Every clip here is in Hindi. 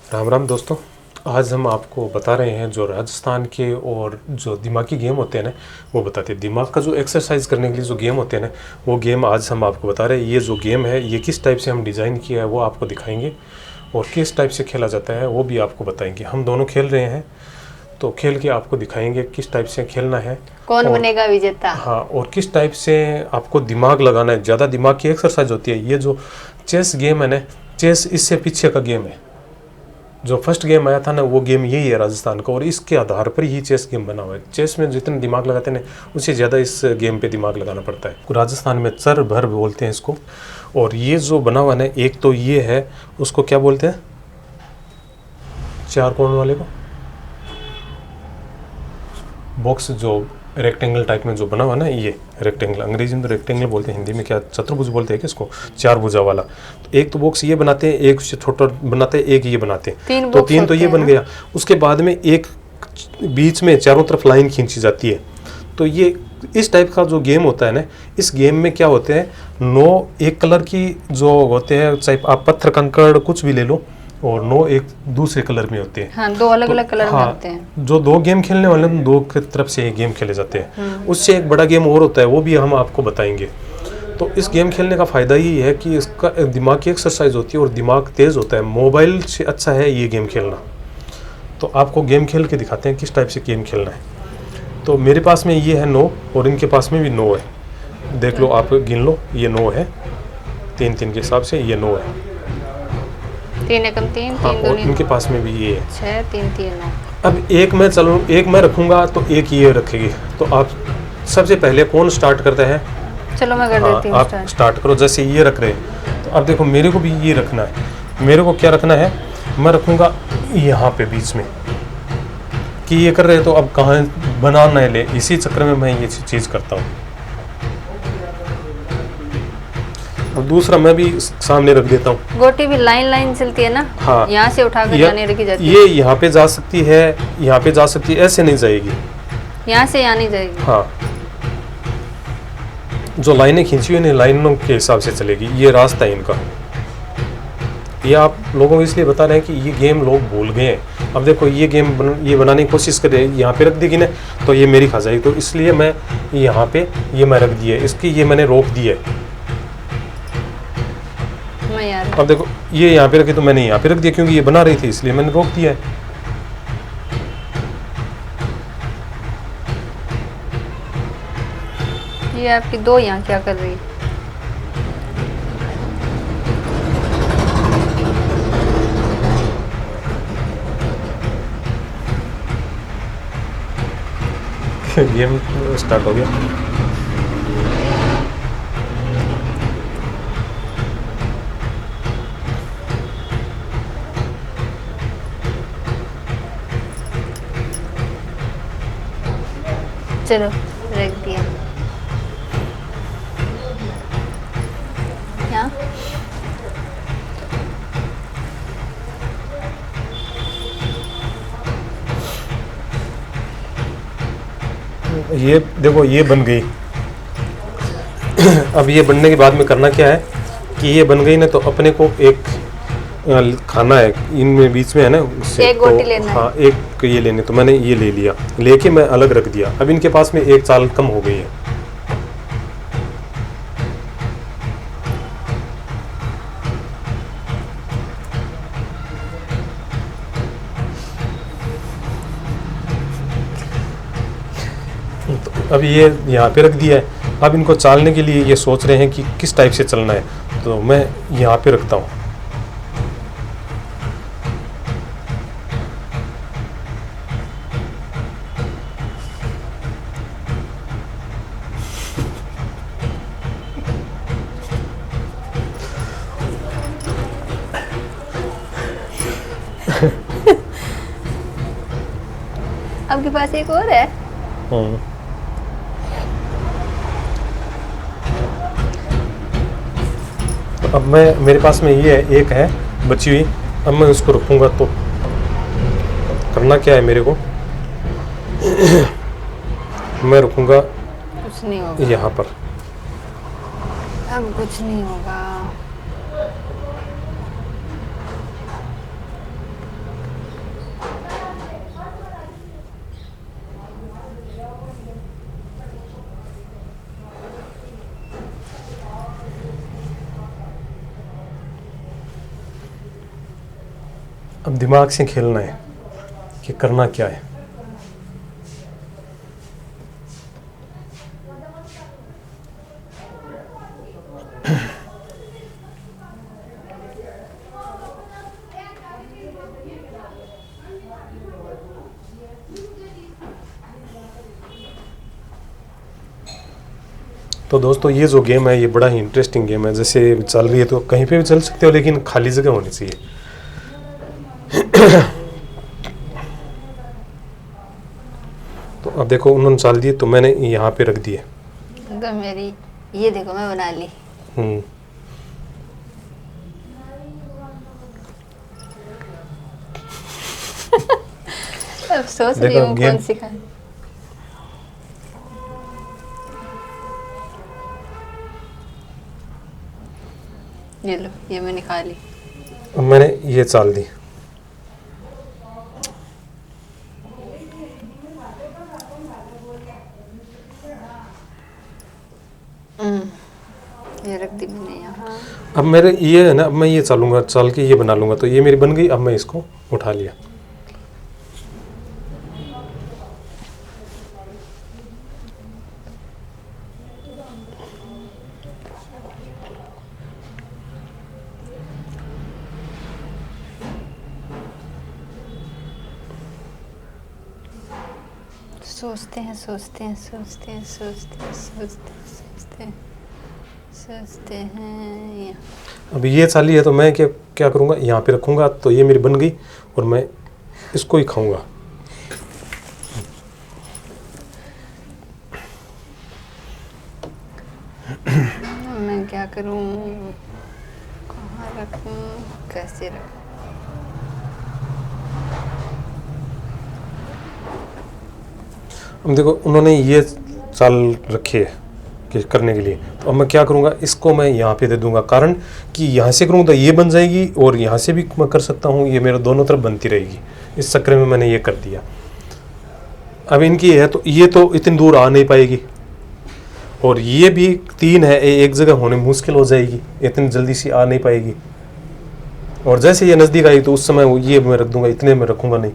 राम राम दोस्तों। आज हम आपको बता रहे हैं जो राजस्थान के और जो दिमागी गेम होते हैं ना वो बताते हैं। दिमाग का जो एक्सरसाइज करने के लिए जो गेम होते हैं ना वो गेम आज हम आपको बता रहे हैं। ये जो गेम है ये किस टाइप से हम डिज़ाइन किया है वो आपको दिखाएंगे और किस टाइप से खेला जाता है वो भी आपको बताएंगे। हम दोनों खेल रहे हैं तो खेल के आपको दिखाएंगे किस टाइप से खेलना है, कौन बनेगा विजेता। हाँ, और किस टाइप से आपको दिमाग लगाना है। ज़्यादा दिमाग की एक्सरसाइज होती है। ये जो चेस गेम है ना, चेस इससे पीछे का गेम है। जो फर्स्ट गेम आया था ना वो गेम यही है राजस्थान का, और इसके आधार पर ही चेस गेम बना हुआ है। चेस में जितने दिमाग लगाते हैं उससे ज़्यादा इस गेम पे दिमाग लगाना पड़ता है। राजस्थान में चर भर बोलते हैं इसको। और ये जो बना हुआ है ना, एक तो ये है, उसको क्या बोलते हैं, चार कोण वाले को, बॉक्स जो रेक्टेंगल टाइप में जो बना हुआ ना, ये रेक्टेंगल, अंग्रेजी में तो रेक्टेंगल बोलते हैं, हिंदी में क्या चतुर्भुज बोलते हैं कि इसको, चार भुजा वाला। तो एक तो बॉक्स ये बनाते हैं, एक छोटा बनाते हैं, एक ये बनाते हैं, तो तीन तो ये बन गया। उसके बाद में एक बीच में चारों तरफ लाइन खींची जाती है। तो ये इस टाइप का जो गेम होता है ना, इस गेम में क्या होते हैं, 9 एक कलर की जो होते हैं, चाहे आप पत्थर कंकड़ कुछ भी ले लो, और 9 एक दूसरे कलर में होते हैं। हाँ, 2 अलग अलग कलर में होते हैं। जो 2 गेम खेलने वाले हैं 2 की तरफ से ये गेम खेले जाते हैं। उससे एक बड़ा गेम और होता है, वो भी हम आपको बताएंगे। तो इस गेम खेलने का फ़ायदा ये है कि इसका दिमाग की एक्सरसाइज होती है और दिमाग तेज़ होता है। मोबाइल से अच्छा है ये गेम खेलना। तो आपको गेम खेल के दिखाते हैं किस टाइप से गेम खेलना है। तो मेरे पास में ये है 9 और इनके पास में भी 9 है। देख लो, आप गिन लो, ये 9 है, 3-3 के हिसाब से ये 9 है। 3 एकम 3, हाँ, 3 और दूनी इनके पास में भी ये है 6, 3 3 9। अब एक मैं रखूंगा तो एक ये रखेगी। तो आप सबसे पहले कौन स्टार्ट करता है? चलो मैं कर देती हूँ आप स्टार्ट करो। जैसे ये रख रहे हैं तो अब देखो मेरे को भी ये रखना है। मेरे को क्या रखना है, मैं रखूंगा यहाँ पे बीच में। कि ये कर रहे हैं तो अब कहाँ बनाना है ले, इसी चक्कर में मैं ये चीज़ करता हूँ। अब दूसरा मैं भी सामने रख देता हूँ। गोटी भी लाइन चलती है ना। हाँ, यहाँ से उठा कर जाने रखी जाती है। ये यहाँ पे जा सकती है, यहाँ पे जा सकती है, ऐसे नहीं जाएगी। यहाँ से यहाँ नहीं जाएगी। हाँ, जो लाइनें खींची हुई लाइनों के हिसाब से चलेगी। ये रास्ता है इनका। ये आप लोगों को इसलिए बता रहे हैं कि ये गेम लोग भूल गए हैं। अब देखो ये गेम ये बनाने की कोशिश करे, यहाँ पे रख देगी ना तो ये मेरी खा जाएगी। तो इसलिए मैं यहाँ पे ये मैं रख दी है, इसकी ये मैंने रोक दी है। अब देखो ये यहाँ पे रखी तो मैंने यहाँ पे रख दिया, क्योंकि ये बना रही थी इसलिए मैंने रोक दिया है। ये आपकी 2 यहाँ क्या कर रही है? गेम स्टार्ट हो गया। चलो रख दिया। यहाँ ये देखो ये बन गई। अब ये बनने के बाद में करना क्या है कि ये बन गई ना, तो अपने को एक खाना है इनमें बीच में है ना, उससे एक गोटी लेना है। हाँ, एक ये लेने, तो मैंने ये ले लिया, लेके मैं अलग रख दिया। अब इनके पास में एक चाल कम हो गई है। तो अब ये यहाँ पे रख दिया है। अब इनको चालने के लिए ये सोच रहे हैं कि किस टाइप से चलना है, तो मैं यहाँ पे रखता हूँ। आपके पास एक और है? तो अब मेरे पास में ये है, एक है बची हुई। अब मैं उसको रखूँगा तो करना क्या है मेरे को, मैं रखूँगा कुछ नहीं होगा यहाँ पर। अब कुछ नहीं होगा। अब दिमाग से खेलना है कि करना क्या है। तो दोस्तों ये जो गेम है ये बड़ा ही इंटरेस्टिंग गेम है। जैसे चल रही है तो कहीं पे भी चल सकते हो, लेकिन खाली जगह होनी चाहिए। तो अब देखो उन्होंने चाल दिए तो मैंने यहाँ पे रख दिए। तो मेरी ये देखो मैं बना ली। अब सोच रही देखो हूँ गेम- कौन सी खाए। ये लो, ये मैंने खा ली। अब मैंने ये चाल दी। ये रख दी मैंने यहाँ। अब मेरे ये है ना, अब मैं ये चालूंगा, चाल के ये बना लूंगा तो ये मेरी बन गई। अब मैं इसको उठा लिया। सोचते हैं सोचते हैं सोचते हैं सोचते हैं सोचते हैं सोचते हैं सोचते हैं ये। अब ये चाली है तो मैं क्या क्या करूँगा, यहाँ पे रखूँगा तो ये मेरी बन गई और मैं इसको ही खाऊँगा। मैं क्या करूँ, कहाँ रखूँ, कैसे रखूँ। अब देखो उन्होंने ये चाल रखी है कि करने के लिए, तो अब मैं क्या करूँगा, इसको मैं यहाँ पे दे दूँगा। कारण कि यहाँ से करूँगा तो ये बन जाएगी और यहाँ से भी मैं कर सकता हूँ, ये मेरे दोनों तरफ बनती रहेगी। इस चक्कर में मैंने ये कर दिया। अब इनकी है तो ये तो इतनी दूर आ नहीं पाएगी और ये भी 3 है, एक जगह होने मुश्किल हो जाएगी, इतनी जल्दी से आ नहीं पाएगी। और जैसे ये नज़दीक आई तो उस समय ये मैं रख दूँगा, इतने में रखूँगा नहीं।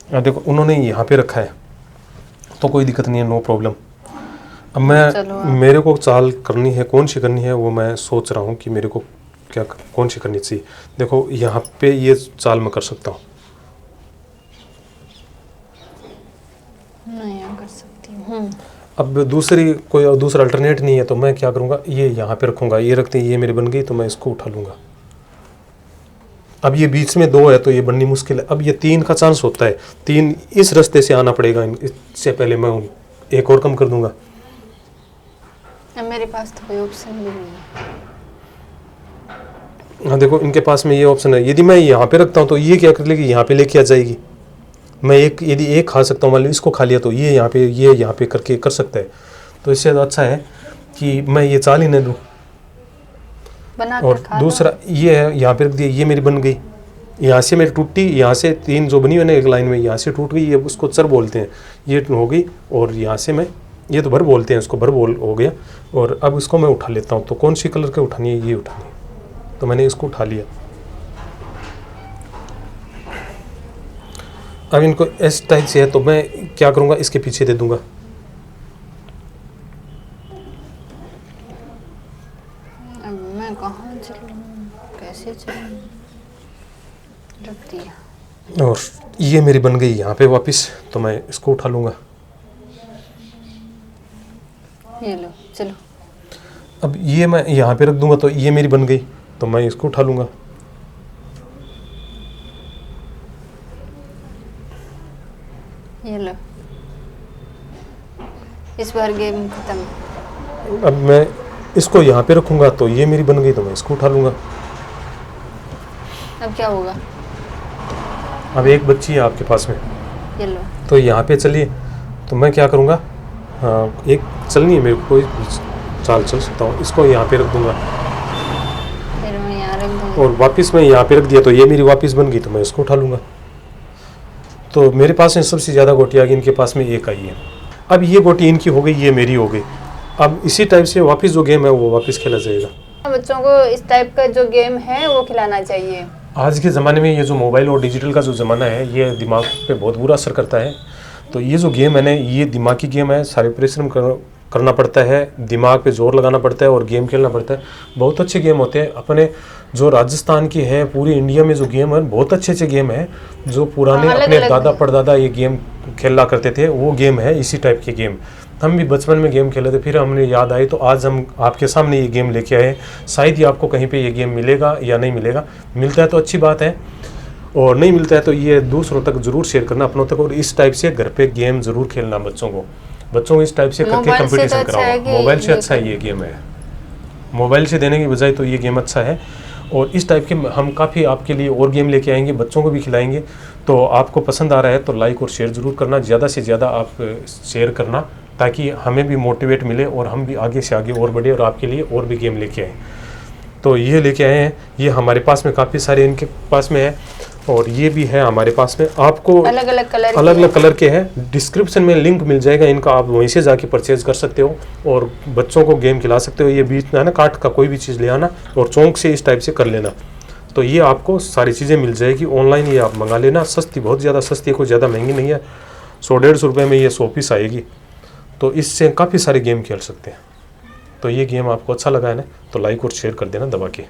अब देखो उन्होंने यहाँ पे रखा है तो कोई दिक्कत नहीं है, नो प्रॉब्लम। अब मैं मेरे को चाल करनी है, कौन सी करनी है वो मैं सोच रहा हूँ कि मेरे को क्या कौन सी करनी चाहिए। देखो यहाँ पे ये चाल मैं कर सकता हूँ। मैं यहाँ कर सकती हूँ। अब कोई दूसरा अल्टरनेट नहीं है तो मैं क्या करूँगा, ये यहाँ पे रखूँगा। ये रखते ये मेरी बन गई तो मैं इसको उठा लूँगा। अब ये बीच में 2 है तो ये बननी मुश्किल है। अब ये 3 का चांस होता है, 3 इस रास्ते से आना पड़ेगा। इससे पहले मैं एक और कम कर दूंगा। अब मेरे पास तो कोई ऑप्शन भी नहीं है। हाँ देखो इनके पास में ये ऑप्शन है। यदि मैं यहाँ पे रखता हूँ तो ये क्या कर लेगी, यहाँ पे लेके आ जाएगी। मैं यदि एक खा सकता हूँ, मान लो इसको खा लिया तो ये यहाँ पे करके कर सकता है। तो इससे अच्छा है कि मैं ये चाल ही न दूँ। और दूसरा ये है, यहाँ पे रख दिया, ये मेरी बन गई। यहाँ से मेरी टूटी, यहाँ से 3 जो बनी हुई ना एक लाइन में, यहाँ से टूट गई। ये उसको चर बोलते हैं, ये हो गई। और यहाँ से मैं ये तो भर बोलते हैं, इसको भर बोल हो गया। और अब इसको मैं उठा लेता हूँ। तो कौन सी कलर के उठानी है, ये उठानी है। तो मैंने इसको उठा लिया। अब इनको इस टाइप से है तो मैं क्या करूँगा, इसके पीछे दे दूँगा। मैं कहाँ चलूँ, कैसे चलूँ, रख दिया। और ये मेरी बन गई यहाँ पे वापस, तो मैं इसको उठा लूँगा। ये लो चलो। अब ये मैं यहाँ पे रख दूँगा तो ये मेरी बन गई, तो मैं इसको उठा लूँगा। ये लो, इस बार गेम खत्म। अब मैं इसको यहाँ पे रखूँगा तो ये मेरी बन गई, तो मैं इसको उठा लूँगा। अब क्या होगा, अब एक बच्ची है आपके पास में, ये लो। तो यहाँ पे चलिए। तो मैं क्या करूँगा, हाँ एक चलनी है मेरे को, कोई चाल चल सकता हूँ। इसको यहाँ पे रख दूँगा फिर मैं यहाँ रख दूँगा। और वापस मैं यहाँ पे रख दिया तो ये मेरी वापस बन गई, तो मैं इसको उठा लूँगा। तो मेरे पास में सबसे ज़्यादा गोटी आ गई, इनके पास में एक आई है। अब ये गोटी इनकी हो गई, ये मेरी हो गई। अब इसी टाइप से वापस जो गेम है वो वापस खेला जाएगा। बच्चों को इस टाइप का जो गेम है वो खिलाना चाहिए। आज के ज़माने में ये जो मोबाइल और डिजिटल का जो ज़माना है ये दिमाग पे बहुत बुरा असर करता है। तो ये जो गेम है ना, ये दिमागी गेम है, सारे परिश्रम करना पड़ता है, दिमाग पे जोर लगाना पड़ता है और गेम खेलना पड़ता है। बहुत अच्छे गेम होते हैं अपने जो राजस्थान की है, पूरी इंडिया में जो गेम है बहुत अच्छे अच्छे गेम है जो पुराने अपने दादा परदादा ये गेम खेला करते थे, वो गेम है इसी टाइप के गेम। हम भी बचपन में गेम खेले थे, फिर हमने याद आई तो आज हम आपके सामने ये गेम लेके आए। शायद ही आपको कहीं पे ये गेम मिलेगा या नहीं मिलेगा, मिलता है तो अच्छी बात है और नहीं मिलता है तो ये दूसरों तक ज़रूर शेयर करना अपनों तक। और इस टाइप से घर पे गेम ज़रूर खेलना बच्चों को इस टाइप से करके कंपटीशन कराओ। मोबाइल से अच्छा ये गेम है, मोबाइल से देने की बजाय तो ये गेम अच्छा है। और इस टाइप के हम काफ़ी आपके लिए और गेम लेके आएंगे, बच्चों को भी खिलाएंगे। तो आपको पसंद आ रहा है तो लाइक और शेयर ज़रूर करना, ज़्यादा से ज़्यादा आप शेयर करना ताकि हमें भी मोटिवेट मिले और हम भी आगे से आगे और बढ़े और आपके लिए और भी गेम लेके आए। तो ये लेके आए हैं, ये हमारे पास में काफ़ी सारे इनके पास में है और ये भी है हमारे पास में। आपको अलग अलग कलर के हैं, डिस्क्रिप्शन में लिंक मिल जाएगा इनका, आप वहीं से जाके परचेज कर सकते हो और बच्चों को गेम खिला सकते हो। ये बीच में है ना, काट का कोई भी चीज़ ले आना और चौंक से इस टाइप से कर लेना। तो ये आपको सारी चीज़ें मिल जाएगी ऑनलाइन, ये आप मंगा लेना। सस्ती, बहुत ज़्यादा सस्ती है, कोई ज़्यादा महंगी नहीं है। 100-150 रुपये में ये 100 पीस आएगी। तो इससे काफ़ी सारे गेम खेल सकते हैं। तो ये गेम आपको अच्छा लगा है ना, तो लाइक और शेयर कर देना दबा के।